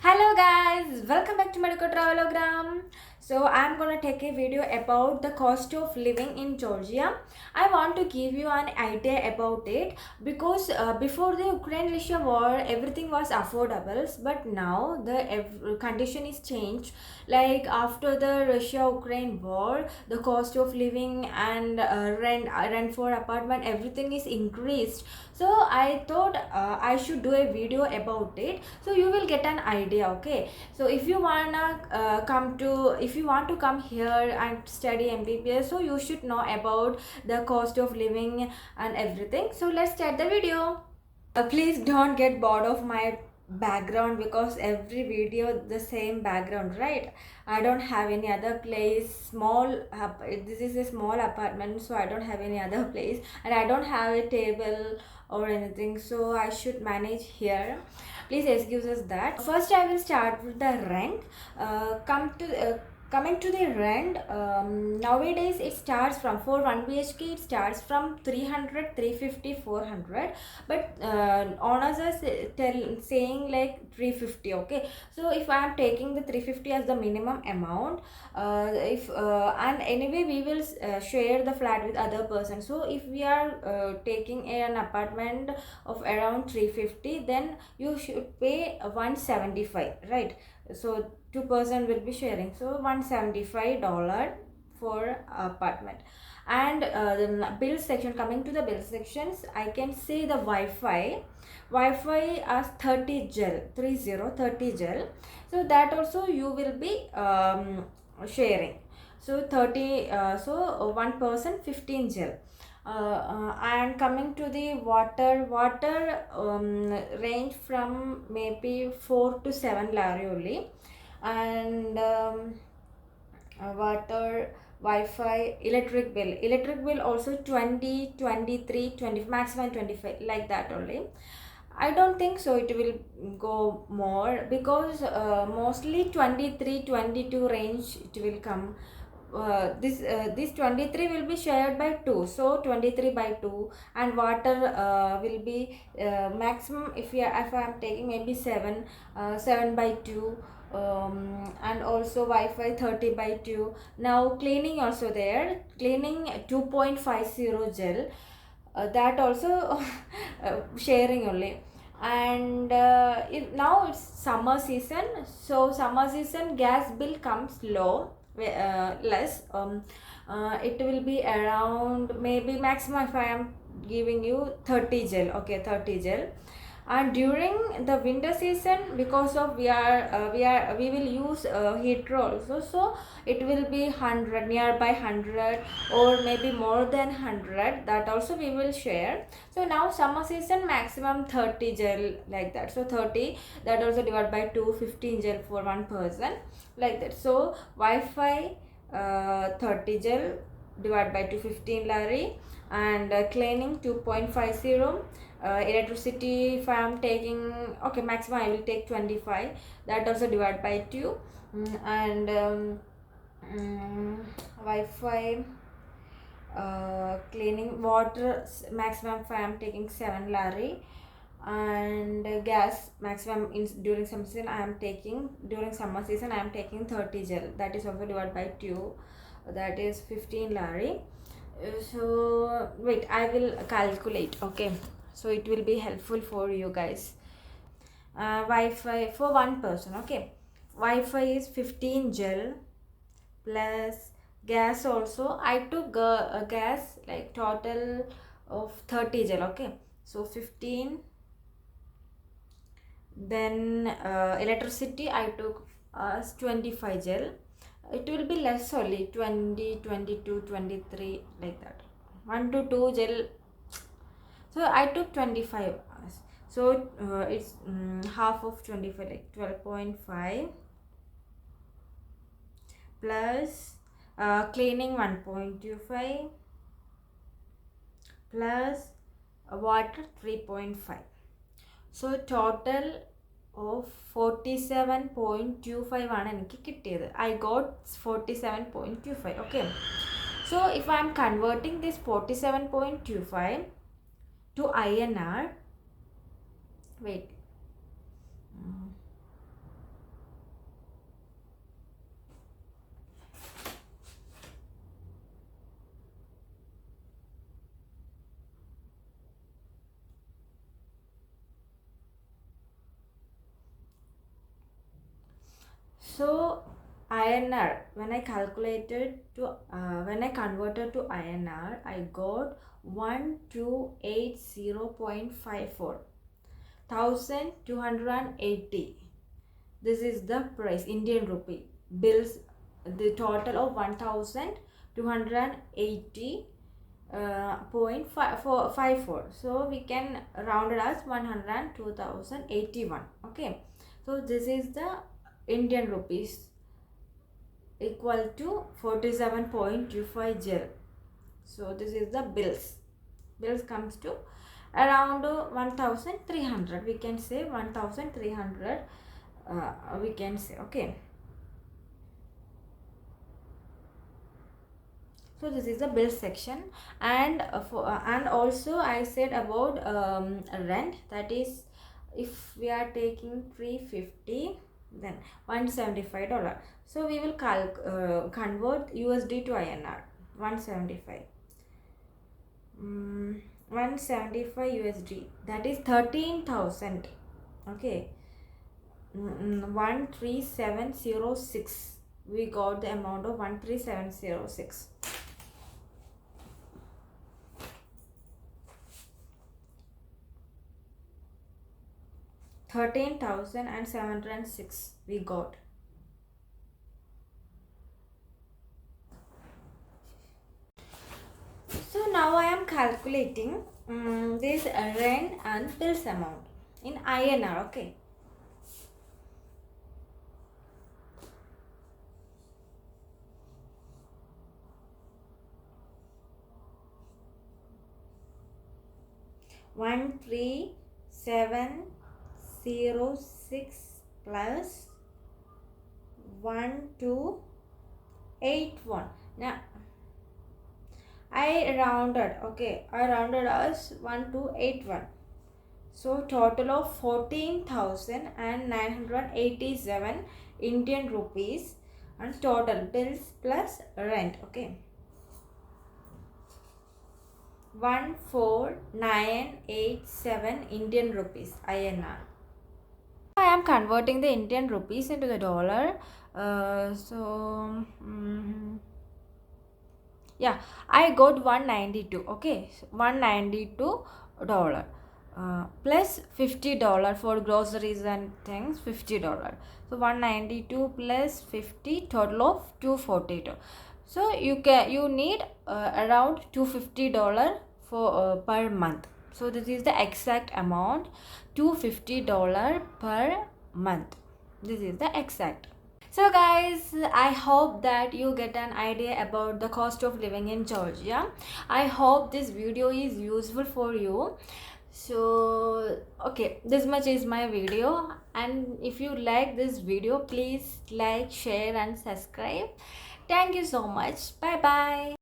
Hello guys, welcome back to Medico Travelogram. So I'm gonna take a video about the cost of living in Georgia. I want to give you an idea about it because before the Ukraine-Russia war, everything was affordable, but now the condition is changed. Like after the Russia-Ukraine war, the cost of living and rent for apartment, everything is increased. So I thought I should do a video about it, so you will get an idea. Okay, so if you want to come here and study MBBS, so you should know about the cost of living and everything. So let's start the video. Please don't get bored of my background because every video the same background, right? I don't have any other place. This is a small apartment, so I don't have any other place, and I don't have a table or anything, so I should manage here. Please excuse us that. First I will start with the rent. Coming to the rent, nowadays it starts from, for 1 BHK it starts from 300, 350, 400, but owners are saying like 350. Okay, so if I am taking the 350 as the minimum amount, if and anyway we will share the flat with other person. So if we are taking an apartment of around 350, then you should pay 175, right? So 2% will be sharing, so $175 for apartment. And the bill section, coming to the bill sections, I can say the Wi-Fi as 30 gel, 30 gel, so that also you will be sharing. So 30 so one person 15 gel. And coming to the water range from maybe 4 to 7 lari only. And water, Wi-Fi, electric bill also 20, 23, 20, maximum 25, like that only. I don't think so it will go more, because mostly 23, 22 range it will come. This 23 will be shared by 2, so 23 by 2. And water will be maximum, if I am taking maybe 7, 7 by 2. And also Wi-Fi 30 by 2. Now cleaning also there, cleaning 2.50 gel, that also sharing only. And now it's summer season, so summer season gas bill comes low, less. It will be around maybe maximum, if I am giving you 30 gel, okay, 30 gel. And during the winter season, because of we will use heater also, so it will be 100, nearby 100, or maybe more than 100, that also we will share. So now summer season maximum 30 gel, like that. So 30, that also divided by 2, 15 gel for one person, like that. So Wi-Fi 30 gel divided by 2, 15 lari. And cleaning 2.50. Electricity, if I am taking, okay, maximum I will take 25, that also divided by 2. And Wi-Fi, cleaning, water, maximum if I am taking 7 lari. And gas maximum during summer season I am taking, during summer season I am taking 30 gel, that is also divided by 2, that is 15 lari. So wait, I will calculate, okay, so it will be helpful for you guys. Wi-Fi for one person, okay, Wi-Fi is 15 gel, plus gas also I took a gas like total of 30 gel, okay, so 15. Then electricity I took as 25 gel, it will be less only, 20, 22, 23, like that, 1 to 2 gel. So I took 25 hours. So it's half of 25, like 12.5, plus cleaning 1.25, plus water 3.5. So total of 47.25 ആണ് എനിക്ക് കിട്ടിയത്. I got 47.25. Okay, so if I am converting this 47.25 to INR, wait, So INR, when I calculated to when I converted to INR, I got 1280.54, 1280. This is the price, Indian rupee bills, the total of 1280 .54. So we can round it as 102,081. Okay, so this is the Indian rupees equal to 47.25 gel. So this is the bills comes to around 1300, we can say 1300, we can say. Okay, so this is the bill section. And and also I said about rent, that is if we are taking 350, then $175. So we will convert USD to INR. 175 175 USD, that is 13,000. Okay, 13706, we got the amount of 13706. 13,706 we got. So now I am calculating this rent and bills amount in INR. Okay, $13706 plus 1281. Now I rounded. Okay, I rounded as 1281. So total of 14,987 Indian rupees, and total bills plus rent. Okay, 14987 Indian rupees INR. I am converting the Indian rupees into the dollar. Yeah, I got 192. Okay, $192 plus $50 for groceries and things, $50. So 192 plus 50, total of 242. So you need around $250 for per month. So this is the exact amount, $250 per month. This is the exact. So guys, I hope that you get an idea about the cost of living in Georgia. I hope this video is useful for you. So okay, this much is my video, and if you like this video, please like, share and subscribe. Thank you so much. Bye bye.